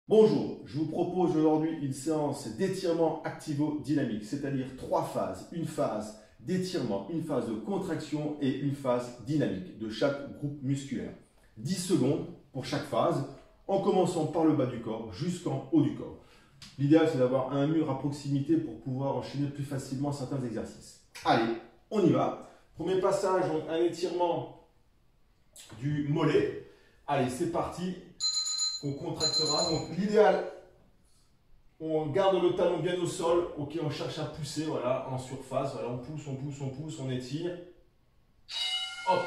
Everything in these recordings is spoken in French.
Bonjour, je vous propose aujourd'hui une séance d'étirement activo-dynamique, c'est-à-dire 3 phases. Une phase d'étirement, une phase de contraction et une phase dynamique de chaque groupe musculaire. 10 secondes pour chaque phase, en commençant par le bas du corps jusqu'en haut du corps. L'idéal, c'est d'avoir un mur à proximité pour pouvoir enchaîner plus facilement certains exercices. Allez, on y va. Premier passage, un étirement du mollet. Allez, c'est parti. On contractera. Donc l'idéal, on garde le talon bien au sol. Ok, on cherche à pousser, voilà, en surface. Voilà, on pousse, on pousse, on pousse, on étire. Hop,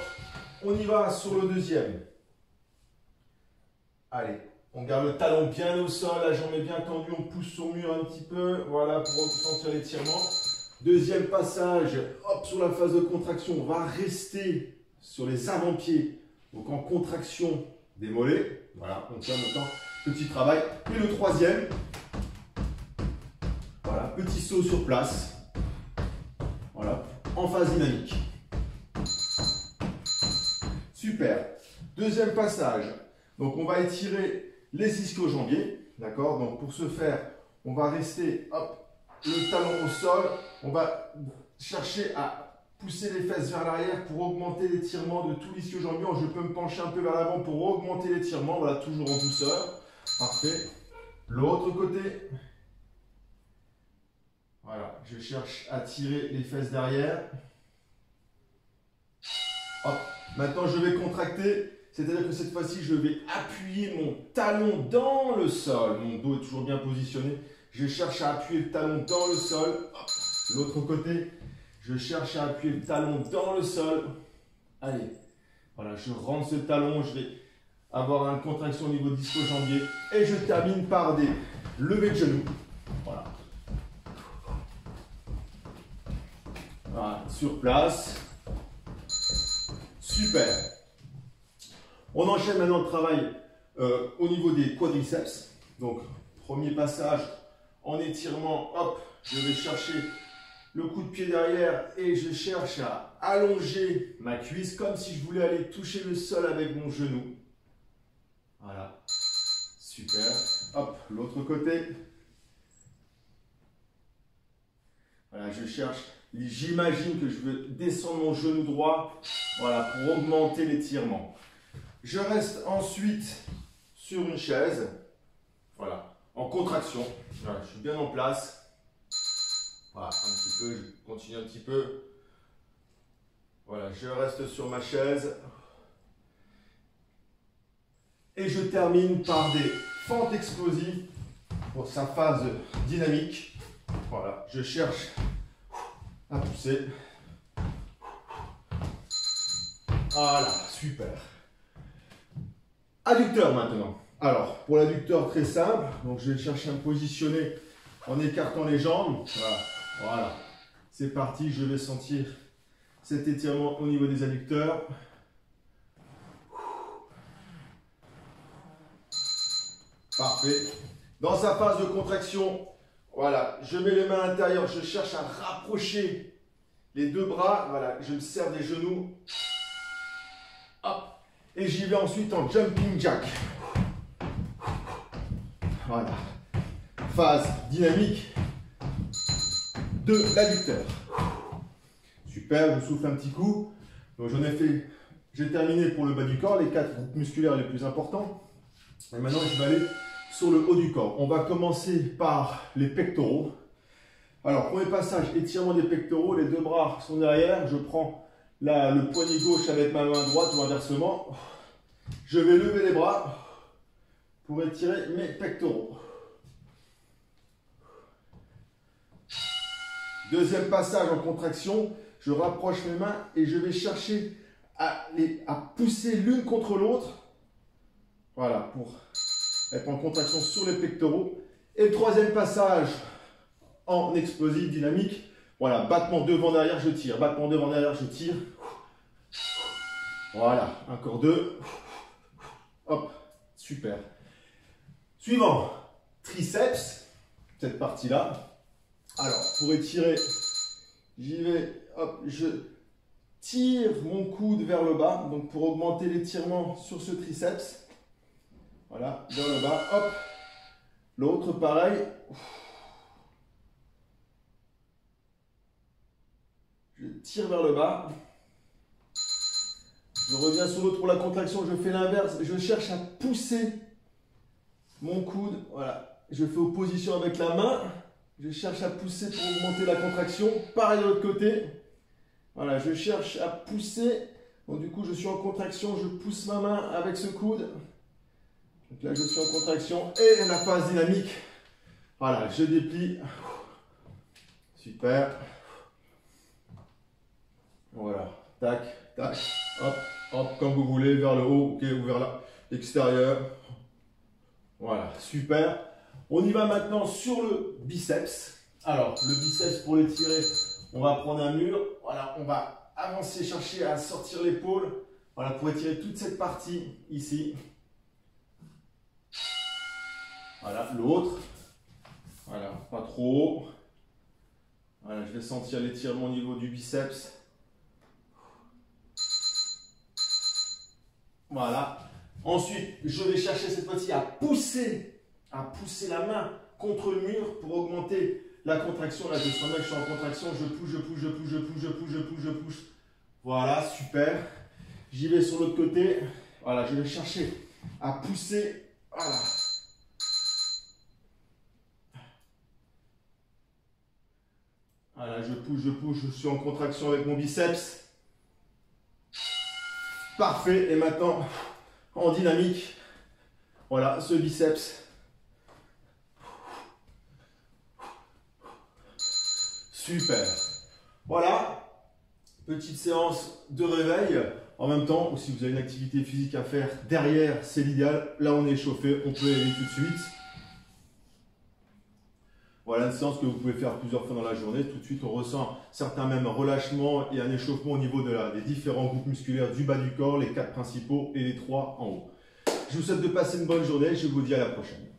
on y va sur le deuxième. Allez, on garde le talon bien au sol, la jambe est bien tendue, on pousse son mur un petit peu, voilà, pour ressentir l'étirement. Deuxième passage, hop, sur la phase de contraction, on va rester sur les avant-pieds, donc en contraction des mollets. Voilà, on tient maintenant, petit travail. Et le troisième, voilà, petit saut sur place, voilà, en phase dynamique. Super. Deuxième passage, donc on va étirer les ischio-jambiers, d'accord? Donc pour ce faire, on va rester, hop, le talon au sol, on va chercher à pousser les fesses vers l'arrière pour augmenter l'étirement de tout l'ischio-jambier. Je peux me pencher un peu vers l'avant pour augmenter l'étirement. Voilà, toujours en douceur. Parfait. L'autre côté. Voilà, je cherche à tirer les fesses derrière. Hop. Maintenant, je vais contracter. C'est-à-dire que cette fois-ci, je vais appuyer mon talon dans le sol. Mon dos est toujours bien positionné. Je cherche à appuyer le talon dans le sol. L'autre côté. Je cherche à appuyer le talon dans le sol. Allez, voilà, je rentre ce talon, je vais avoir une contraction au niveau du ischio-jambier. Et je termine par des levées de genoux. Voilà. Voilà, sur place. Super. On enchaîne maintenant le travail au niveau des quadriceps. Donc, premier passage en étirement, hop, je vais chercher le coup de pied derrière et je cherche à allonger ma cuisse comme si je voulais aller toucher le sol avec mon genou. Voilà. Super. Hop, l'autre côté. Voilà, je cherche. J'imagine que je veux descendre mon genou droit. Voilà, pour augmenter l'étirement. Je reste ensuite sur une chaise. Voilà, en contraction. Voilà, je suis bien en place. Voilà, un petit peu, je continue un petit peu. Voilà, je reste sur ma chaise. Et je termine par des fentes explosives pour sa phase dynamique. Voilà, je cherche à pousser. Voilà, super. Adducteur maintenant. Alors, pour l'adducteur, très simple. Donc, je vais chercher à me positionner en écartant les jambes. Voilà. Voilà, c'est parti, je vais sentir cet étirement au niveau des adducteurs. Parfait. Dans sa phase de contraction, voilà, je mets les mains à l'intérieur, je cherche à rapprocher les deux bras. Voilà, je me sers des genoux. Hop. Et j'y vais ensuite en jumping jack. Voilà. Phase dynamique de l'adducteur. Super, je souffle un petit coup. Donc j'en ai fait, j'ai terminé pour le bas du corps, les 4 groupes musculaires les plus importants. Et maintenant je vais aller sur le haut du corps. On va commencer par les pectoraux. Alors premier passage, étirement des pectoraux, les deux bras sont derrière. Je prends le poignet gauche avec ma main droite ou inversement. Je vais lever les bras pour étirer mes pectoraux. Deuxième passage en contraction, je rapproche mes mains et je vais chercher à pousser l'une contre l'autre. Voilà, pour être en contraction sur les pectoraux. Et le troisième passage en explosif dynamique. Voilà, battement devant derrière, je tire. Battement devant derrière, je tire. Voilà, encore 2. Hop, super. Suivant, triceps, cette partie-là. Alors, pour étirer, j'y vais, hop, je tire mon coude vers le bas, donc pour augmenter l'étirement sur ce triceps. Voilà, vers le bas, hop. L'autre, pareil. Je tire vers le bas. Je reviens sur l'autre pour la contraction. Je fais l'inverse. Je cherche à pousser mon coude. Voilà. Je fais opposition avec la main. Je cherche à pousser pour augmenter la contraction. Pareil de l'autre côté. Voilà. Je cherche à pousser. Donc du coup, je suis en contraction. Je pousse ma main avec ce coude. Donc là, je suis en contraction. Et la phase dynamique. Voilà. Je déplie. Super. Voilà. Tac, tac. Hop, hop, comme vous voulez. Vers le haut, ok, ou vers l'extérieur. Voilà. Super. On y va maintenant sur le biceps. Alors, le biceps, pour l'étirer, on va prendre un mur. Voilà, on va avancer, chercher à sortir l'épaule. Voilà, pour étirer toute cette partie ici. Voilà, l'autre. Voilà, pas trop haut. Voilà, je vais sentir l'étirement au niveau du biceps. Voilà. Ensuite, je vais chercher cette fois-ci à pousser la main contre le mur pour augmenter la contraction. Là, je sens bien que je suis en contraction. Je pousse, je pousse, je pousse, je pousse, je pousse, je pousse, je pousse. Voilà, super. J'y vais sur l'autre côté. Voilà, je vais chercher à pousser. Voilà. Voilà, je pousse, je suis en contraction avec mon biceps. Parfait. Et maintenant, en dynamique, voilà, ce biceps. Super. Voilà, petite séance de réveil. En même temps, si vous avez une activité physique à faire derrière, c'est l'idéal. Là, on est échauffé, on peut y aller tout de suite. Voilà une séance que vous pouvez faire plusieurs fois dans la journée. Tout de suite, on ressent certains même relâchements et un échauffement au niveau des différents groupes musculaires du bas du corps, les 4 principaux et les 3 en haut. Je vous souhaite de passer une bonne journée. Je vous dis à la prochaine.